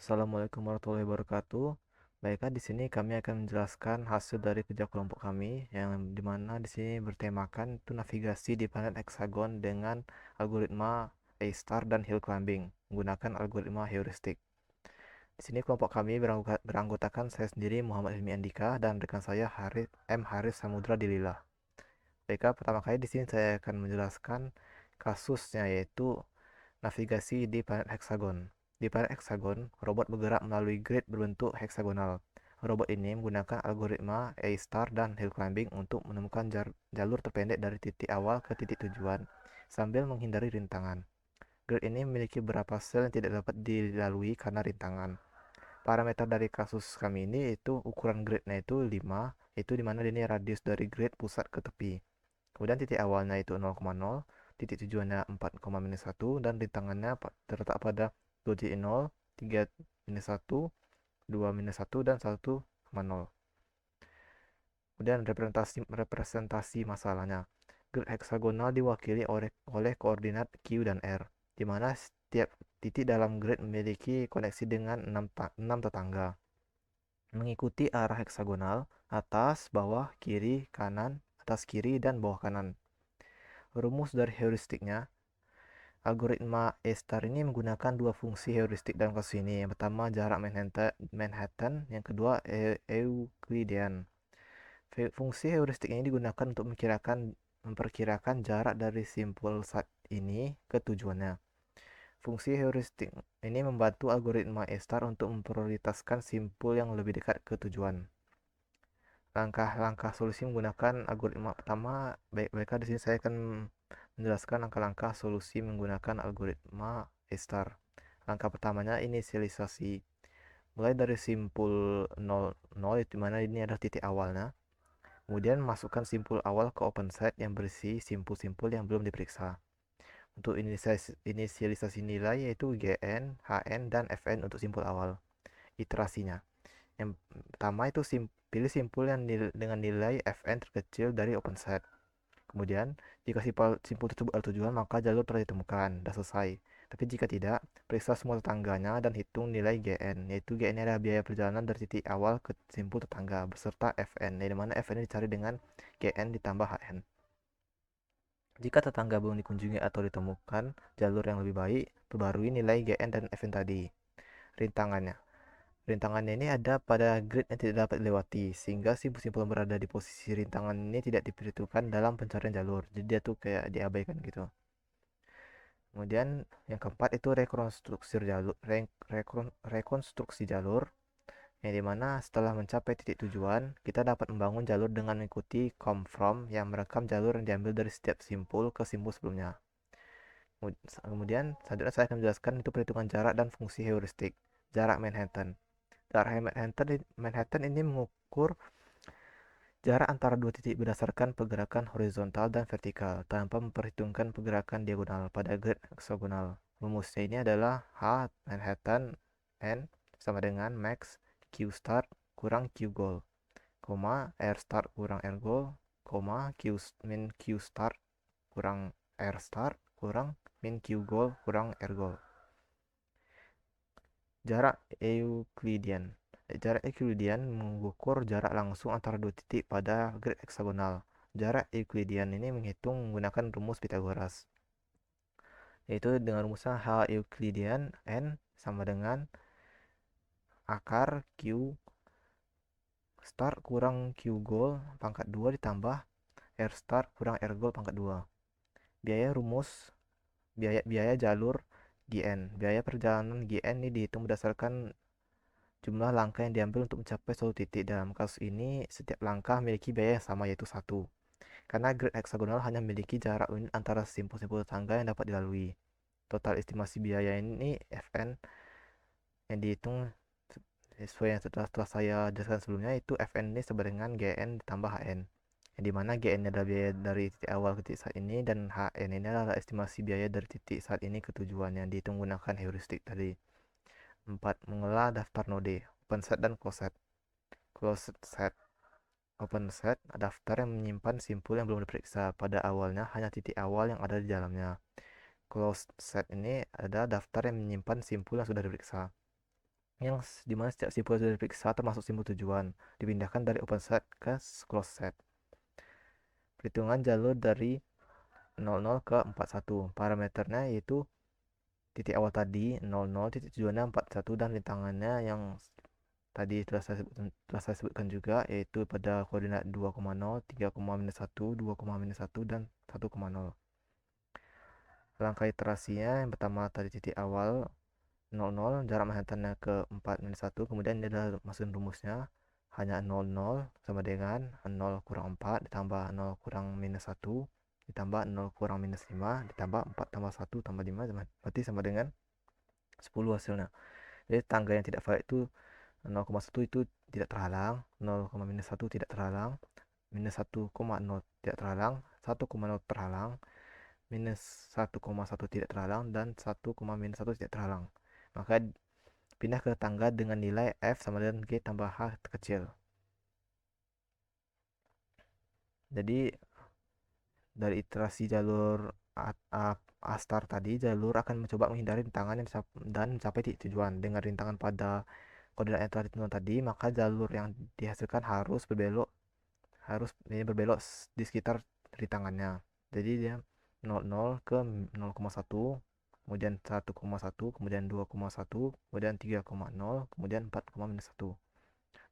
Assalamualaikum warahmatullahi wabarakatuh. Baiklah, di sini kami akan menjelaskan hasil dari kerja kelompok kami yang dimana di sini bertemakan itu navigasi di planet heksagon dengan algoritma A-star dan hill climbing menggunakan algoritma heuristik. Di sini kelompok kami beranggotakan saya sendiri Muhammad Hilmi Andika dan rekan saya Haris Samudra Dilila. Baiklah, pertama kali di sini saya akan menjelaskan kasusnya yaitu navigasi di planet heksagon. Di planet heksagon, robot bergerak melalui grid berbentuk heksagonal. Robot ini menggunakan algoritma A-star dan hill climbing untuk menemukan jalur terpendek dari titik awal ke titik tujuan sambil menghindari rintangan. Grid ini memiliki beberapa sel yang tidak dapat dilalui karena rintangan. Parameter dari kasus kami ini itu ukuran gridnya itu 5, itu dimana ini radius dari grid pusat ke tepi. Kemudian titik awalnya itu 0,0, titik tujuannya 4,-1, dan rintangannya terletak pada 2,0, 3,-1, 2,-1, dan 1,0. Kemudian representasi masalahnya. Grid heksagonal diwakili oleh koordinat Q dan R, di mana setiap titik dalam grid memiliki koneksi dengan 6 tetangga. Mengikuti arah heksagonal, atas, bawah, kiri, kanan, atas kiri, dan bawah kanan. Rumus dari heuristiknya, algoritma A-star ini menggunakan dua fungsi heuristik dalam kasus ini. Yang pertama jarak Manhattan, yang kedua Euclidean. Fungsi heuristik ini digunakan untuk memperkirakan jarak dari simpul saat ini ke tujuannya. Fungsi heuristik ini membantu algoritma A-star untuk memprioritaskan simpul yang lebih dekat ke tujuan. Langkah-langkah solusi menggunakan algoritma pertama, baiklah di sini saya akan menjelaskan langkah-langkah solusi menggunakan algoritma A-star. Langkah pertamanya inisialisasi. Mulai dari simpul 0, di mana ini adalah titik awalnya. Kemudian masukkan simpul awal ke open-set yang berisi simpul-simpul yang belum diperiksa. Untuk inisialisasi nilai yaitu GN, HN, dan FN untuk simpul awal. Iterasinya. Yang pertama itu pilih simpul yang dengan nilai Fn terkecil dari open set. Kemudian, jika simpul tersebut ada tujuan, maka jalur telah ditemukan, sudah selesai. Tapi jika tidak, periksa semua tetangganya dan hitung nilai Gn, yaitu Gn adalah biaya perjalanan dari titik awal ke simpul tetangga, beserta Fn, di mana Fn dicari dengan Gn ditambah Hn. Jika tetangga belum dikunjungi atau ditemukan jalur yang lebih baik, perbarui nilai Gn dan Fn tadi. Rintangannya. Rintangannya ini ada pada grid yang tidak dapat dilewati, sehingga simpul-simpul yang berada di posisi rintangan ini tidak diperhitungkan dalam pencarian jalur. Jadi dia tuh kayak diabaikan gitu. Kemudian yang keempat itu rekonstruksi jalur, yang dimana setelah mencapai titik tujuan, kita dapat membangun jalur dengan mengikuti come from yang merekam jalur yang diambil dari setiap simpul ke simpul sebelumnya. Kemudian selanjutnya saya akan menjelaskan itu perhitungan jarak dan fungsi heuristik. Jarak Manhattan. Jarak Manhattan ini mengukur jarak antara dua titik berdasarkan pergerakan horizontal dan vertikal tanpa memperhitungkan pergerakan diagonal pada grid heksagonal. Rumusnya ini adalah H Manhattan N sama dengan max Q start kurang Q goal, R start kurang R goal, min Q start kurang R start kurang min Q goal kurang R goal. Jarak Euclidean. Jarak Euclidean mengukur jarak langsung antara dua titik pada grid heksagonal. Jarak Euclidean ini menghitung menggunakan rumus Pythagoras, yaitu dengan rumusnya H Euclidean N sama dengan akar Q start kurang Q goal pangkat 2 ditambah R start kurang R goal pangkat 2. Biaya rumus biaya jalur GN. Biaya perjalanan GN ini dihitung berdasarkan jumlah langkah yang diambil untuk mencapai suatu titik. Dalam kasus ini, setiap langkah memiliki biaya yang sama, yaitu 1. Karena grid heksagonal hanya memiliki jarak unit antara simpul-simpul tetangga yang dapat dilalui. Total estimasi biaya ini Fn yang dihitung sesuai yang setelah saya jelaskan sebelumnya, itu Fn ini sama dengan Gn ditambah Hn. Yang dimana Gn adalah biaya dari titik awal ke titik saat ini, dan Hn ini adalah estimasi biaya dari titik saat ini ke tujuan yang dihitung menggunakan heuristik tadi. 4. Mengelola daftar node, open set dan close set. Closed set. Open set, daftar yang menyimpan simpul yang belum diperiksa. Pada awalnya hanya titik awal yang ada di dalamnya. Closed set ini ada daftar yang menyimpan simpul yang sudah diperiksa. yang dimana setiap simpul sudah diperiksa termasuk simpul tujuan dipindahkan dari open set ke close set. Perhitungan jalur dari 00 ke 41. Parameternya yaitu titik awal tadi 00, titik tujuannya 41, dan rintangannya yang tadi telah saya sebutkan juga, yaitu pada koordinat 2,0, 3,-1, 2,-1, dan 1,0. Langkah iterasinya yang pertama tadi titik awal 00, jarak Manhattannya ke 4-1, kemudian ini adalah masukin rumusnya, hanya 00 sama dengan 0 kurang 4 ditambah 0 kurang -1 ditambah 0 kurang -5 ditambah 4 tambah 1 tambah 5, berarti sama dengan 10 hasilnya. Jadi tangga yang tidak valid itu 0,1 itu tidak terhalang, 0,-1 tidak terhalang, -1,0 tidak terhalang, 1,0 terhalang, -1,1 tidak terhalang, dan 1,-1 tidak terhalang. Maka pindah ke tangga dengan nilai F sama dengan G tambah H kecil. Jadi dari iterasi jalur A star tadi, jalur akan mencoba menghindari rintangan dan mencapai titik tujuan. Dengan rintangan pada koordinat yang telah ditentukan tadi, maka jalur yang dihasilkan harus berbelok di sekitar rintangannya. Jadi dia 00 ke 0,1, kemudian 1,1, kemudian 2,1, kemudian 3,0, kemudian 4,-1.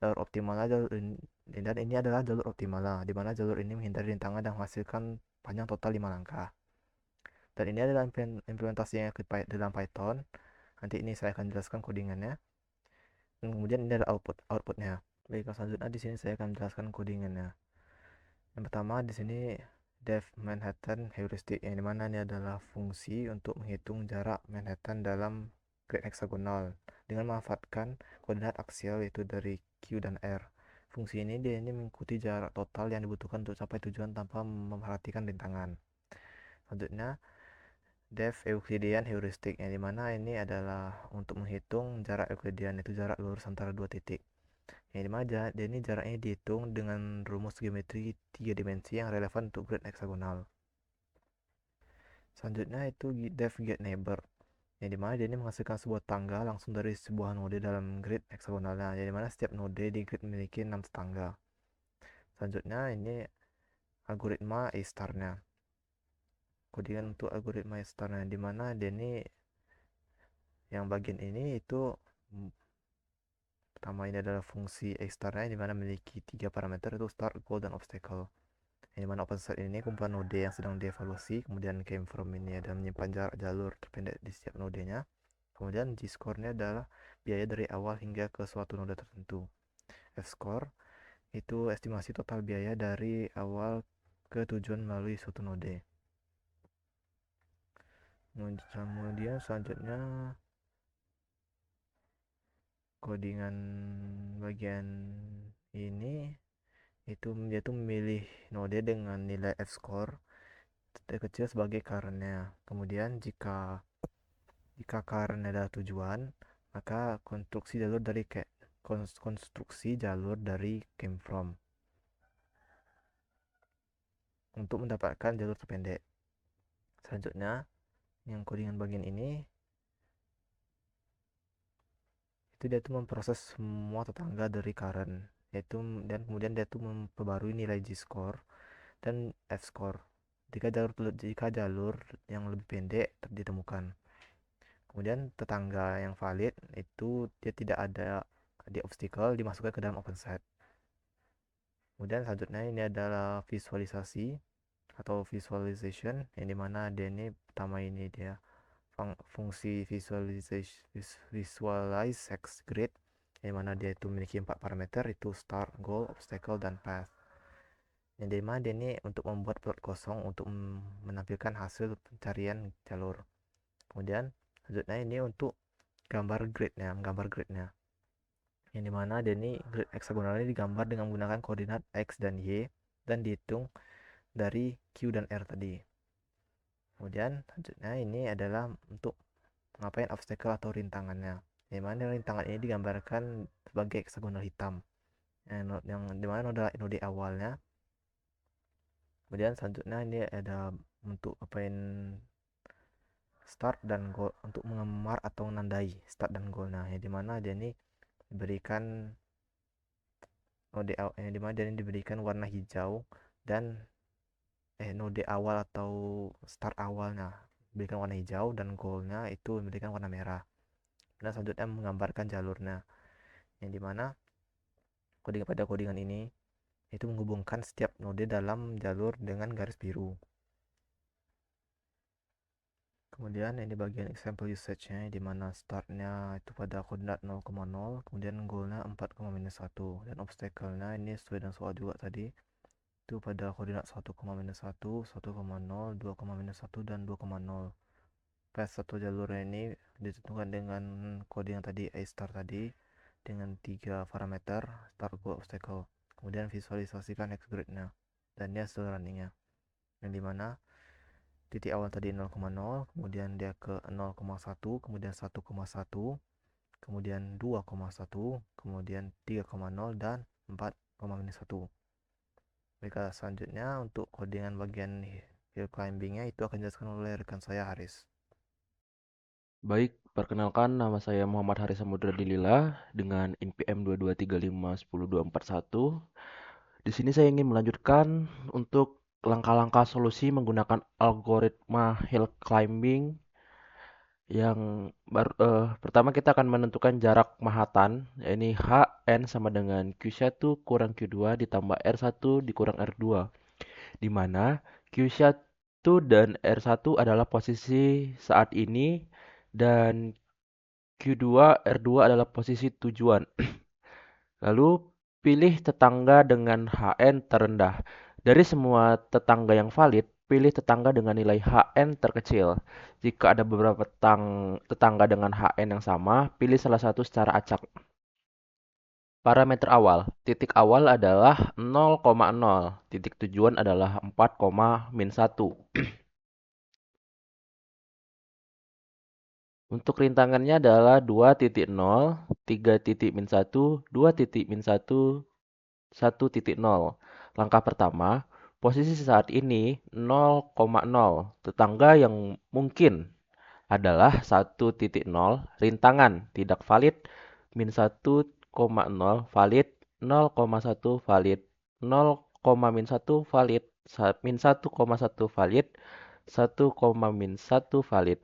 Jalur optimalnya jalur ini, dan ini adalah jalur optimalnya, di mana jalur ini menghindari rintangan dan menghasilkan panjang total 5 langkah. Dan ini adalah implementasinya dalam Python. Nanti ini saya akan jelaskan codingannya. Dan kemudian ini adalah outputnya. Baik, selanjutnya di sini saya akan menjelaskan codingannya. Yang pertama di sini def Manhattan heuristic, yang dimana ini adalah fungsi untuk menghitung jarak Manhattan dalam grid heksagonal dengan memanfaatkan koordinat aksial yaitu dari Q dan R. Fungsi ini mengikuti jarak total yang dibutuhkan untuk capai tujuan tanpa memperhatikan rintangan. Selanjutnya def Euclidean heuristic, yang dimana ini adalah untuk menghitung jarak Euclidean, yaitu jarak lurus antara dua titik. Yang dimana ini jaraknya dihitung dengan rumus geometri 3 dimensi yang relevan untuk grid heksagonal. Selanjutnya itu def get neighbor, yang dimana dia ini menghasilkan sebuah tangga langsung dari sebuah node dalam grid heksagonalnya, yang dimana setiap node di grid memiliki 6 tangga. Selanjutnya ini algoritma A star-nya. Codingan untuk algoritma A star-nya, dimana dia ini yang bagian ini itu pertama ini adalah fungsi A star-nya, di mana memiliki 3 parameter, itu start, goal, dan obstacle. Yang dimana OpenStart ini kumpulan node yang sedang dievaluasi, kemudian came from ini adalah menyimpan jarak jalur terpendek di setiap nodenya, kemudian G-score-nya adalah biaya dari awal hingga ke suatu node tertentu. F-score itu estimasi total biaya dari awal ke tujuan melalui suatu node. Kemudian selanjutnya codingan bagian ini itu dia tuh memilih node dengan nilai F-score terkecil sebagai current-nya. Kemudian jika current adalah tujuan, maka konstruksi jalur dari came from untuk mendapatkan jalur terpendek. Selanjutnya, yang codingan bagian ini itu dia tuh memproses semua tetangga dari current, yaitu, dan kemudian dia tuh memperbarui nilai G-score dan F-score jika jalur yang lebih pendek ditemukan. Kemudian tetangga yang valid itu dia tidak ada di obstacle, dimasukkan ke dalam open set. Kemudian selanjutnya ini adalah visualisasi atau visualization, yang dimana dia ini pertama ini dia fungsi visualize X grid, yang mana dia itu memiliki 4 parameter, itu start, goal, obstacle, dan path. Yang dimana dia ini untuk membuat plot kosong untuk menampilkan hasil pencarian jalur. Kemudian selanjutnya ini untuk menggambar gridnya, yang dimana dia ini grid heksagonal ini digambar dengan menggunakan koordinat X dan Y dan dihitung dari Q dan R tadi. Kemudian selanjutnya ini adalah untuk ngapain obstacle atau rintangannya, yang mana rintangan ini digambarkan sebagai heksagonal hitam, yang dimana node awalnya. Kemudian selanjutnya ini ada untuk ngapain start dan goal, untuk mengemar atau menandai start dan goal. Nah, yang dimana dia ini diberikan yang dimana dia ini diberikan warna hijau dan node awal atau start awalnya diberikan warna hijau dan goalnya itu diberikan warna merah. Dan selanjutnya menggambarkan jalurnya, yang dimana codingan ini itu menghubungkan setiap node dalam jalur dengan garis biru. Kemudian ini bagian example usage-nya, di mana startnya itu pada koordinat 0,0, kemudian goalnya 4,-1, dan obstacle-nya ini sesuai dengan soal juga tadi, itu pada koordinat 1,-1, 1,0, 2,-1, dan 2,0. Pas satu jalurnya ini ditentukan dengan kode yang tadi A star tadi, dengan 3 parameter start, goal, obstacle. Kemudian visualisasikan X grid-nya dan dia hasil runningnya, yang dimana titik awal tadi 0,0, kemudian dia ke 0,1, kemudian 1,1, kemudian 2,1, kemudian 3,0, dan 4,-1. Baiklah, selanjutnya untuk codingan bagian hill climbingnya itu akan dijelaskan oleh rekan saya Haris. Baik, perkenalkan nama saya Muhammad Haris Samudra Dilila dengan NPM 223510241. Di sini saya ingin melanjutkan untuk langkah-langkah solusi menggunakan algoritma hill climbing yang pertama kita akan menentukan jarak mahatan, yakni HN sama dengan Q1 kurang Q2 ditambah R1 dikurang R2, di mana Q1 dan R1 adalah posisi saat ini dan Q2, R2 adalah posisi tujuan. Lalu pilih tetangga dengan HN terendah. Dari semua tetangga yang valid, pilih tetangga dengan nilai HN terkecil. Jika ada beberapa tetangga dengan HN yang sama, pilih salah satu secara acak. Parameter awal. Titik awal adalah 0,0. Titik tujuan adalah 4,-1. Untuk rintangannya adalah 2.0, 3.-1, 2.-1, 1.0. Langkah pertama, posisi saat ini 0,0. Tetangga yang mungkin adalah 1.0, rintangan tidak valid, min 1,0 valid, 0,1 valid, 0,-1 valid, min 1,1 valid, 1,-1 valid.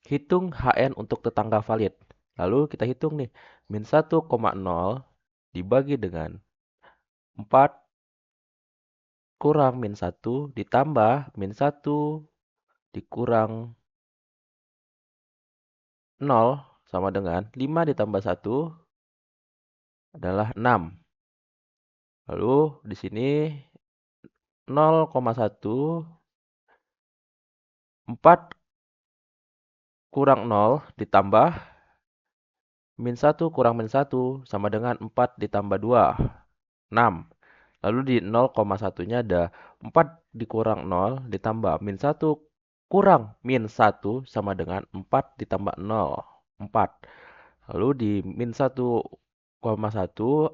Hitung HN untuk tetangga valid. Lalu kita hitung nih, min 1,0 dibagi dengan 4 kurang min 1 ditambah min 1 dikurang 0 sama dengan 5 ditambah 1 adalah 6. Lalu di sini 0,1, 4 kurang 0 ditambah min 1 kurang min 1 sama dengan 4 ditambah 2, 6. Lalu di 0,1-nya ada 4 dikurang 0 ditambah min 1 kurang min 1 sama dengan 4 ditambah 0, 4. Lalu di min 1,1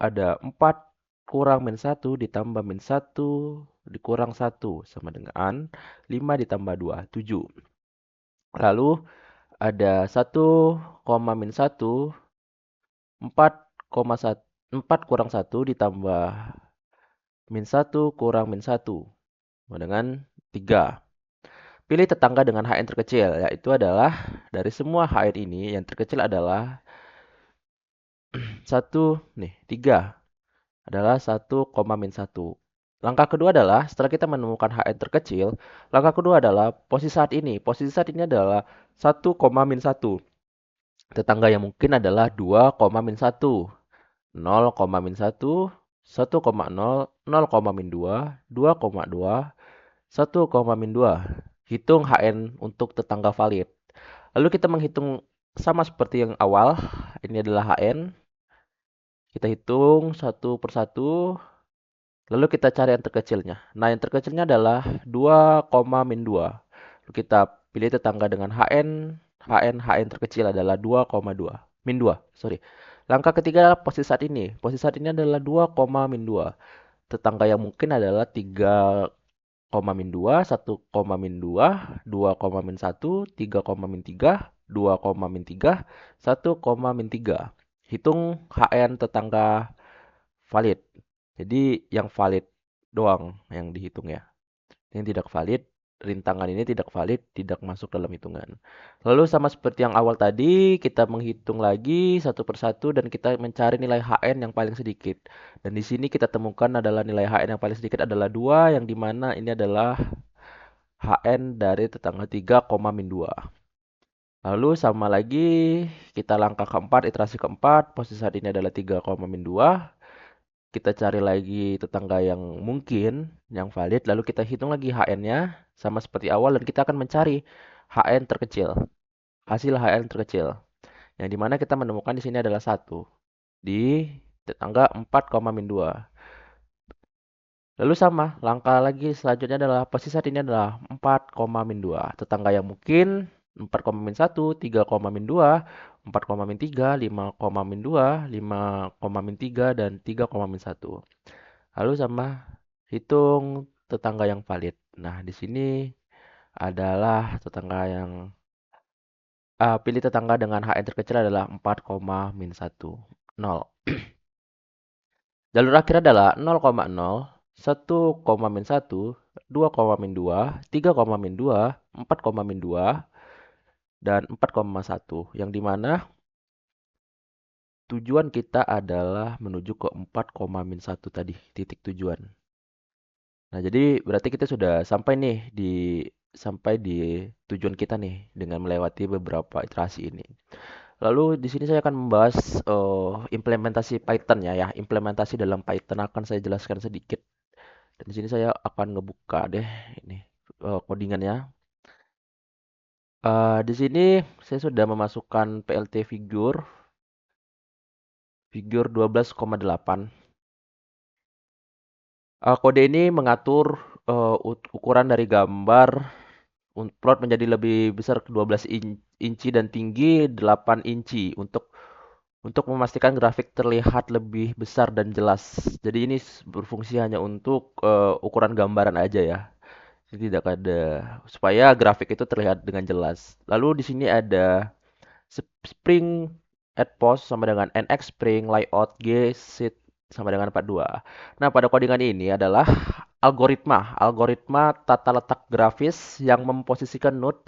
ada 4 kurang min 1 ditambah min 1 dikurang 1 sama dengan 5 ditambah 2, 7. Lalu ada 1,-1, 4,1, 4 kurang 1 ditambah min 1 kurang min 1 sama dengan 3. Pilih tetangga dengan HN terkecil, yaitu adalah dari semua HN ini yang terkecil adalah 3 adalah 1,-1. Langkah kedua adalah setelah kita menemukan HN terkecil, langkah kedua adalah posisi saat ini. Posisi saat ini adalah 1,-1. Tetangga yang mungkin adalah 2,-1, 0,-1, 1,0, 0,-2, 2,2, 1,-2. Hitung HN untuk tetangga valid. Lalu kita menghitung sama seperti yang awal. Ini adalah HN. Kita hitung satu persatu. Lalu kita cari yang terkecilnya. Nah, yang terkecilnya adalah 2,-2. Lalu kita pilih tetangga dengan HN terkecil adalah 2,2. Min 2, sorry. Langkah ketiga adalah posisi saat ini. Posisi saat ini adalah 2,-2. Tetangga yang mungkin adalah 3 koma min 2, 1 koma min 2, 2 koma min 1, 3 koma min 3, 2 koma min 3, 1 koma min 3. Hitung HN tetangga valid. Jadi yang valid doang yang dihitung ya. Yang tidak valid, rintangan ini tidak valid, tidak masuk dalam hitungan. Lalu sama seperti yang awal tadi, kita menghitung lagi satu persatu dan kita mencari nilai HN yang paling sedikit. Dan di sini kita temukan adalah nilai HN yang paling sedikit adalah 2, yang dimana ini adalah HN dari tetangga 3, min 2. Lalu sama lagi, kita langkah keempat, iterasi keempat, posisi saat ini adalah 3, min 2. Kita cari lagi tetangga yang mungkin, yang valid, lalu kita hitung lagi HN-nya, sama seperti awal, dan kita akan mencari HN terkecil, hasil HN terkecil. Yang dimana kita menemukan di sini adalah 1, di tetangga 4, min 2. Lalu sama, langkah lagi selanjutnya adalah posisi saat ini adalah 4, min 2. Tetangga yang mungkin 4, min 1, 3, min 2, 4, min 3, 5, min 2, 5, min 3, dan 3, min 1. Lalu sama hitung tetangga yang valid. Nah, di sini adalah tetangga yang pilih tetangga dengan HN terkecil adalah 4, min 1, 0. Jalur akhir adalah 0,0, 1, min 1, 2, min 2, 3, min 2, 4, min 2, dan 4,1. Yang dimana tujuan kita adalah menuju ke 4, min 1 tadi, titik tujuan. Nah, jadi berarti kita sudah sampai di tujuan kita nih dengan melewati beberapa iterasi ini. Lalu di sini saya akan membahas implementasi Python ya. Implementasi dalam Python akan saya jelaskan sedikit. Dan di sini saya akan ngebuka deh ini codingannya. Di sini saya sudah memasukkan PLT figure 12,8. Kode ini mengatur ukuran dari gambar plot menjadi lebih besar ke 12 inci dan tinggi 8 inci untuk memastikan grafik terlihat lebih besar dan jelas. Jadi ini berfungsi hanya untuk ukuran gambaran aja ya. Jadi tidak ada supaya grafik itu terlihat dengan jelas. Lalu di sini ada Spring add post sama dengan NX Spring layout G sheet sama dengan 42. Nah, pada codingan ini adalah algoritma tata letak grafis yang memposisikan node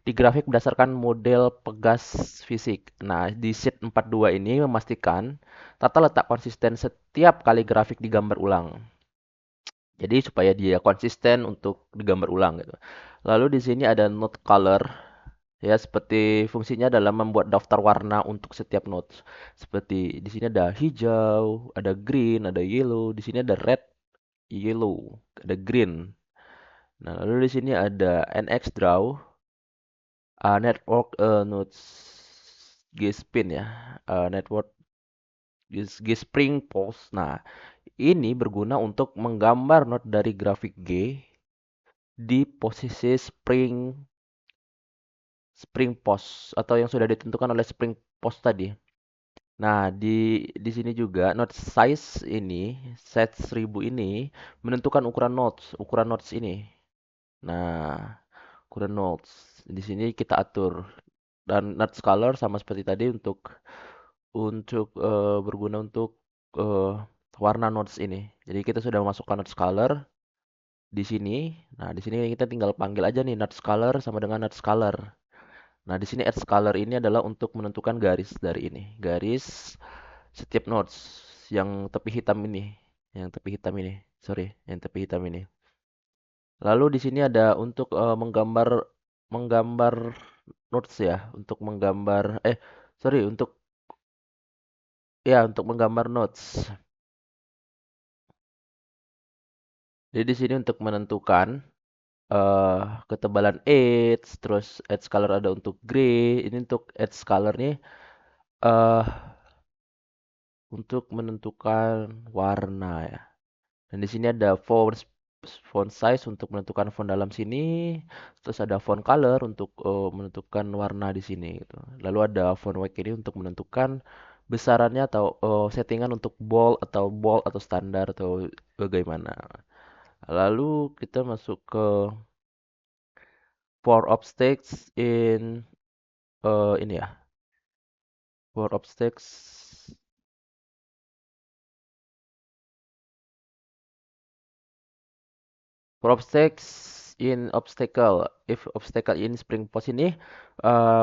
di grafik berdasarkan model pegas fisik. Nah, di sheet 42 ini memastikan tata letak konsisten setiap kali grafik digambar ulang. Jadi supaya dia konsisten untuk digambar ulang gitu. Lalu di sini ada node color. Ya, seperti fungsinya dalam membuat daftar warna untuk setiap nodes. Seperti di sini ada hijau, ada green, ada yellow, di sini ada red, yellow, ada green. Nah, lalu di sini ada NX draw, network nodes gspin ya, network gspring pulse. Nah, ini berguna untuk menggambar node dari grafik G di posisi spring post atau yang sudah ditentukan oleh spring post tadi. Nah, di sini juga node size ini, set 1000 ini menentukan ukuran nodes ini. Nah, ukuran nodes di sini kita atur dan node color sama seperti tadi untuk berguna untuk eh, warna nodes ini. Jadi kita sudah memasukkan node color di sini. Nah, di sini kita tinggal panggil aja nih node color sama dengan node color. Nah, di sini add color ini adalah untuk menentukan garis dari ini. Garis setiap nodes yang tepi hitam ini, yang tepi hitam ini. Lalu di sini ada untuk menggambar nodes ya, untuk menggambar untuk untuk menggambar nodes. Jadi di sini untuk menentukan eh ketebalan edge, terus edge color ada untuk gray. Ini untuk edge color nih eh untuk menentukan warna ya. Dan di sini ada font size untuk menentukan font dalam sini, terus ada font color untuk menentukan warna di sini gitu. Lalu ada font weight ini untuk menentukan besarannya atau settingan untuk bold atau standar atau bagaimana. Lalu kita masuk ke four obstacles in ini ya, four obstacles for obstacles in obstacle. If obstacle in spring post ini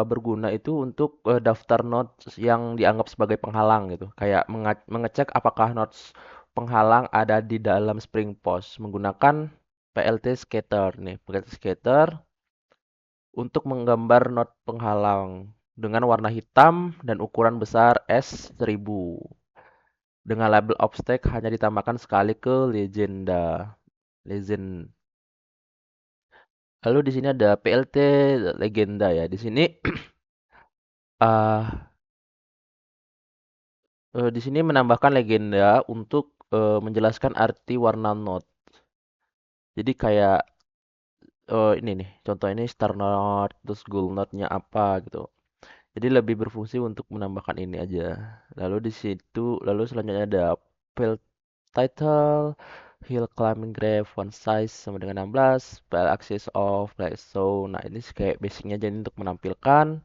berguna itu untuk daftar nodes yang dianggap sebagai penghalang gitu. Kayak mengecek apakah nodes penghalang ada di dalam spring post menggunakan PLT scatter nih. PLT scatter untuk menggambar node penghalang dengan warna hitam dan ukuran besar S1000. Dengan label obstacle hanya ditambahkan sekali ke legend. Lalu di sini ada PLT legenda ya. Di sini ah di sini menambahkan legenda untuk menjelaskan arti warna node. Jadi kayak ini nih, contoh ini star node, terus gold node-nya apa gitu. Jadi lebih berfungsi untuk menambahkan ini aja. Lalu selanjutnya ada field title, hill climbing graph, font size sama dengan 16, file axis of file so. Nah, ini kayak basicnya jadi untuk menampilkan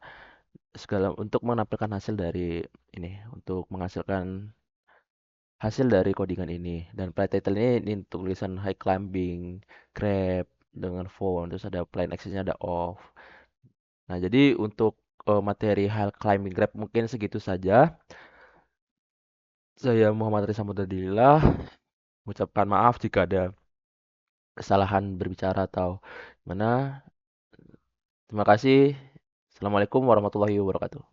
hasil dari ini, untuk menghasilkan hasil dari codingan ini. Dan play title ini tulisan high climbing, grab dengan font, terus ada plain accessnya ada off. Nah, jadi untuk materi high climbing grab mungkin segitu saja. Saya Muhammad Risa Mudadilillah mengucapkan maaf jika ada kesalahan berbicara atau mana. Terima kasih. Assalamualaikum warahmatullahi wabarakatuh.